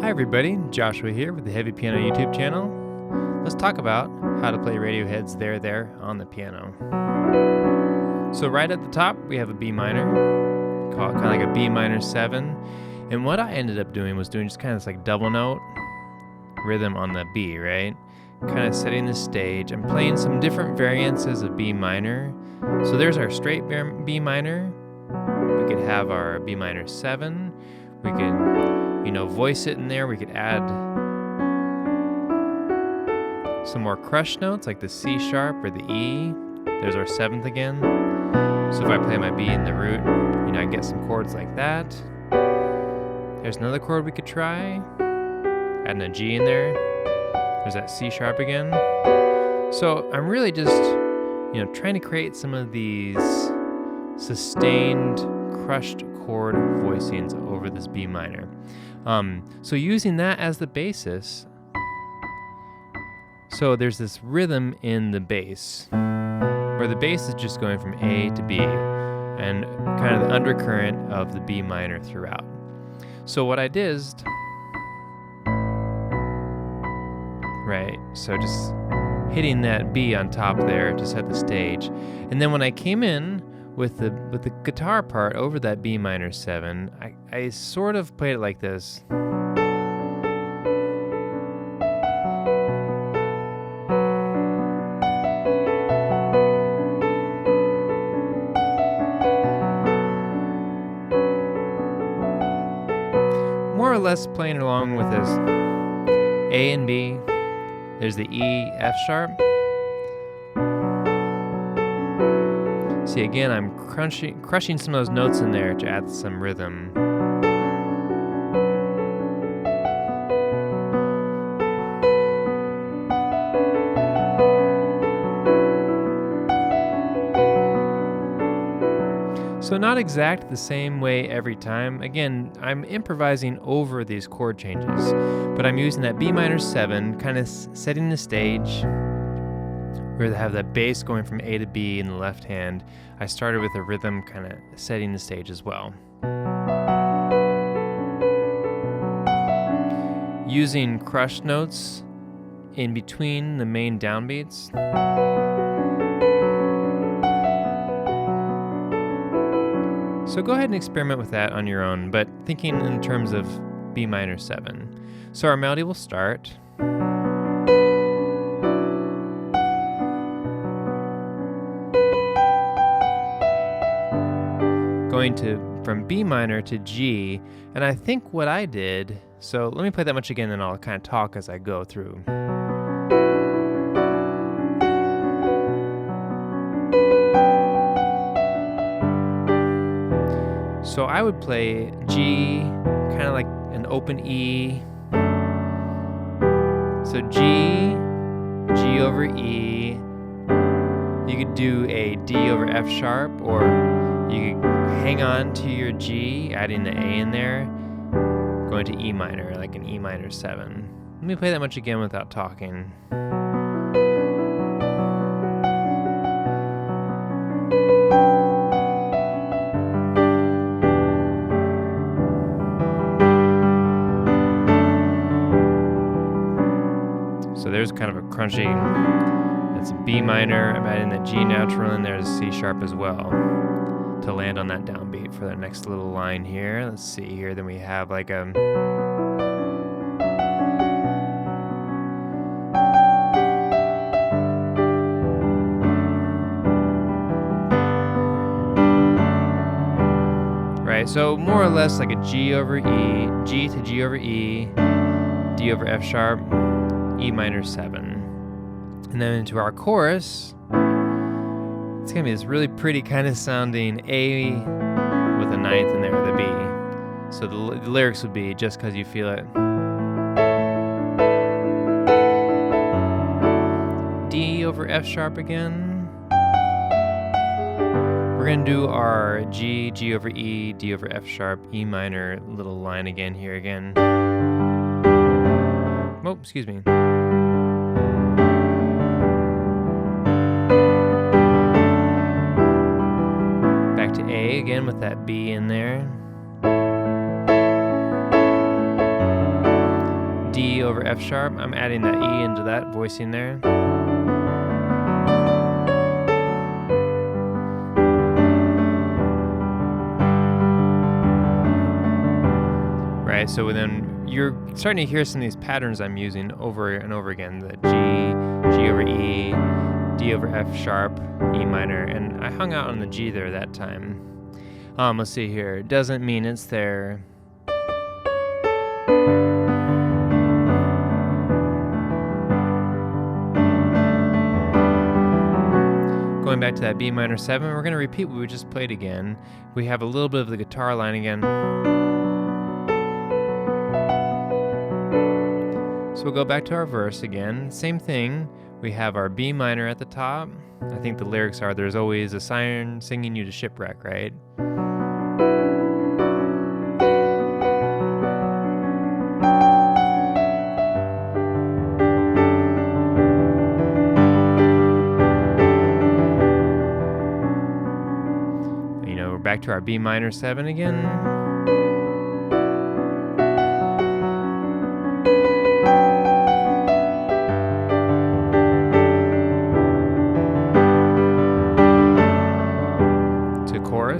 Hi everybody, Joshua here with the Heavypiano YouTube channel. Let's talk about how to play Radiohead's There on the piano. So right at the top we have a B minor, call it kind of like a B minor 7. And what I ended up doing was doing just kind of this like double note rhythm on the B, right? Kind of setting the stage. I'm playing some different variances of B minor. So there's our straight B minor. We could have our B minor 7. We could, voice it in there. We could add some more crush notes like the C sharp or the E. There's our 7th again. So if I play my B in the root, I get some chords like that. There's another chord we could try. Adding a G in there. There's that C sharp again. So I'm really just, trying to create some of these sustained crushed chord voicings over this B minor. So using that as the basis, so there's this rhythm in the bass, where the bass is just going from A to B, and kind of the undercurrent of the B minor throughout. So what I did is, right, so just hitting that B on top there to set the stage. And then when I came in with the guitar part over that B minor 7, I sort of played it like this. More or less playing along with this A and B. There's the E, F sharp. See, again, I'm crushing some of those notes in there to add some rhythm. So not exact the same way every time. Again, I'm improvising over these chord changes, but I'm using that B minor 7, kind of setting the stage. Where they have that bass going from A to B in the left hand. I started with a rhythm kind of setting the stage as well. Using crushed notes in between the main downbeats. So go ahead and experiment with that on your own, but thinking in terms of B minor 7. So our melody will start. Going from B minor to G, and I think what I did, so let me play that much again and I'll kind of talk as I go through. So I would play G, kind of like an open E. So G, G over E. You could do a D over F sharp, or you could hang on to your G, adding the A in there, going to E minor, like an E minor 7. Let me play that much again without talking. So there's kind of a crunchy, that's a B minor, I'm adding that G natural, and there's C sharp as well to land on that downbeat for the next little line here. Let's see here, then we have like a right, so more or less like a G over E, G to G over E, D over F sharp, E minor 7. And then into our chorus, it's gonna be this really pretty kind of sounding A with a 9th in there, the B. So the lyrics would be just 'cause you feel it. D over F sharp again. We're gonna do our G, G over E, D over F sharp, E minor little line again here again. Oh, excuse me. Back to A again with that B in there. over F sharp. I'm adding that E into that voicing there. Right, so then you're starting to hear some of these patterns I'm using over and over again. The G over E, D over F sharp, E minor, and I hung out on the G there that time. Let's see here. It doesn't mean it's there. Going back to that B minor 7, we're going to repeat what we just played again. We have a little bit of the guitar line again. So we'll go back to our verse again. Same thing. We have our B minor at the top. I think the lyrics are, there's always a siren singing you to shipwreck, right? You know, we're back to our B minor 7 again.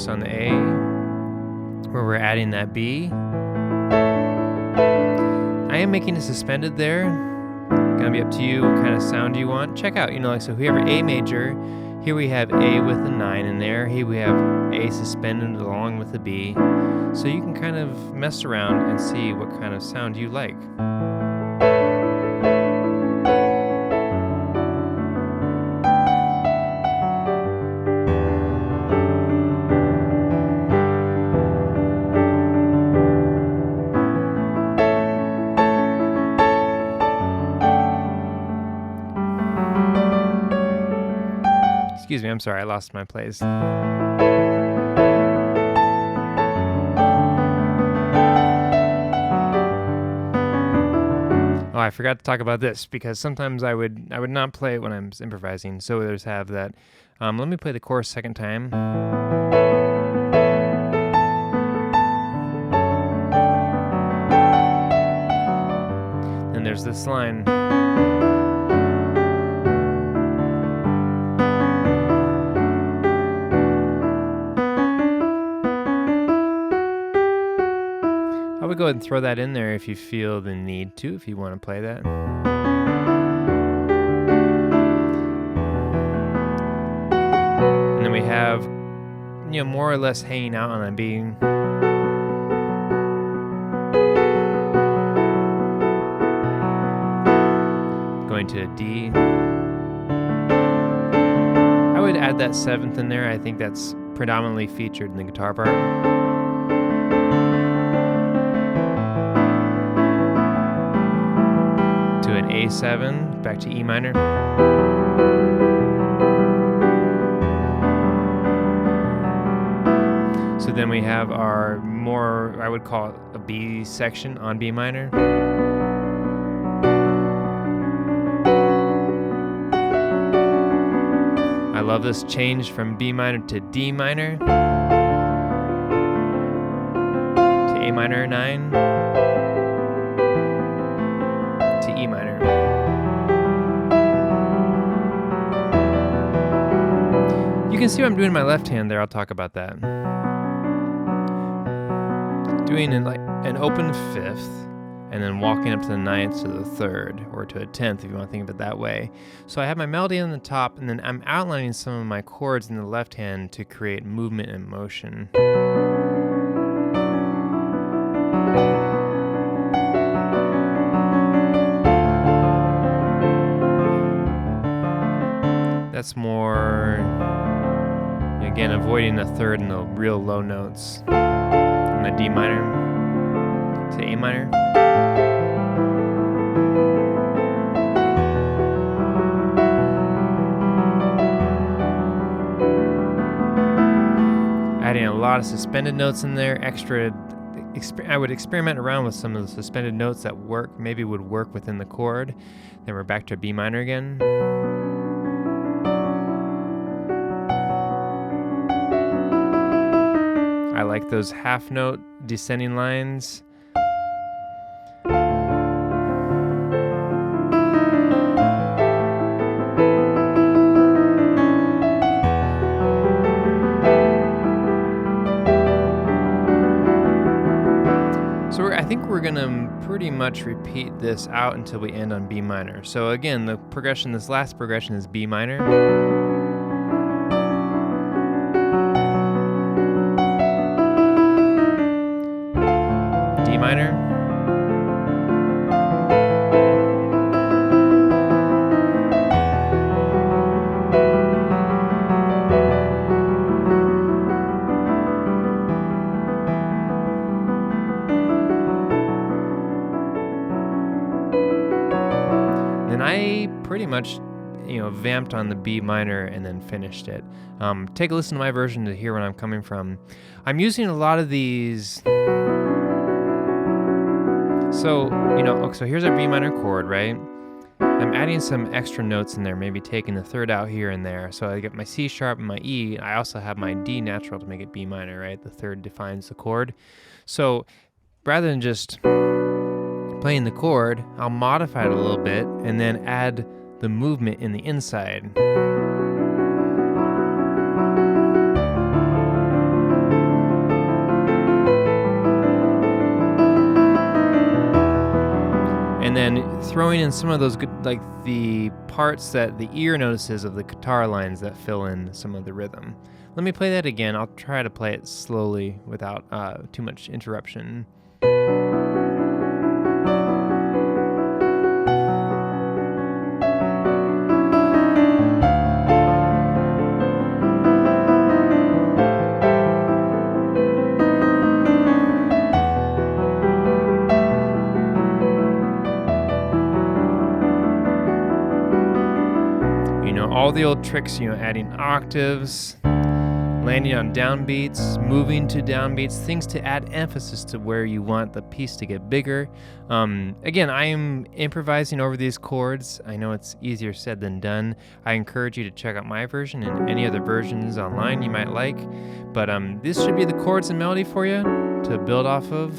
On the A, where we're adding that B. I am making it suspended there. Gonna be up to you what kind of sound you want. Check out, you know, like so we have A major, here we have A with a 9 in there, here we have A suspended along with the B. So you can kind of mess around and see what kind of sound you like. Excuse me, I'm sorry, I lost my place. Oh, I forgot to talk about this because sometimes I would not play it when I'm improvising. So there's have that. Let me play the chorus second time. And there's this line. I would go ahead and throw that in there if you feel the need to, if you want to play that. And then we have, you know, more or less hanging out on a B. Going to a D. I would add that 7th in there. I think that's predominantly featured in the guitar part. An A7, back to E minor. So then we have our more, I would call it a B section on B minor. I love this change from B minor to D minor to A minor 9 to E minor. You can see what I'm doing in my left hand there. I'll talk about that. Doing an open 5th and then walking up to the 9th to the 3rd or to a 10th if you want to think of it that way. So I have my melody on the top and then I'm outlining some of my chords in the left hand to create movement and motion. That's more, again, avoiding the 3rd and the real low notes. On the D minor to A minor. Adding a lot of suspended notes in there, I would experiment around with some of the suspended notes that maybe would work within the chord. Then we're back to B minor again. I like those half note descending lines. gonna pretty much repeat this out until we end on B minor. So again, the progression, this last progression is B minor. D minor. And I pretty much, vamped on the B minor and then finished it. Take a listen to my version to hear where I'm coming from. I'm using a lot of these. So here's our B minor chord, right? I'm adding some extra notes in there, maybe taking the third out here and there. So I get my C sharp and my E. I also have my D natural to make it B minor, right? The third defines the chord. So rather than just playing the chord, I'll modify it a little bit and then add the movement in the inside. And then throwing in some of those good, like the parts that the ear notices of the guitar lines that fill in some of the rhythm. Let me play that again. I'll try to play it slowly without too much interruption. All the old tricks, adding octaves, landing on downbeats, moving to downbeats, things to add emphasis to where you want the piece to get bigger. Again, I am improvising over these chords. I know it's easier said than done. I encourage you to check out my version and any other versions online you might like. But this should be the chords and melody for you to build off of.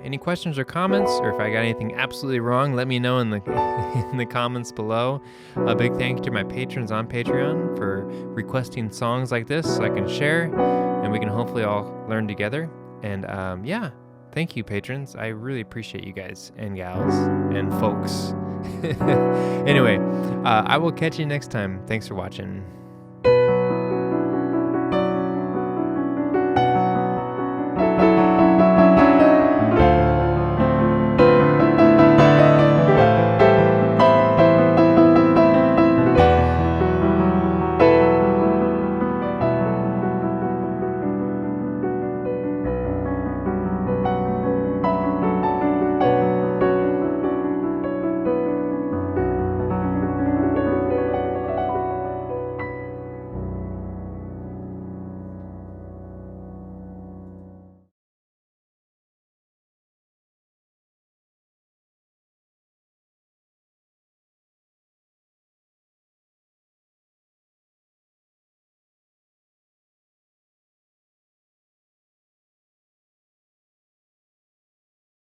Any questions or comments, or if I got anything absolutely wrong, let me know in the comments below. A big thank you to my patrons on Patreon for requesting songs like this so I can share, and we can hopefully all learn together. And thank you, patrons. I really appreciate you guys and gals and folks. Anyway, I will catch you next time. Thanks for watching.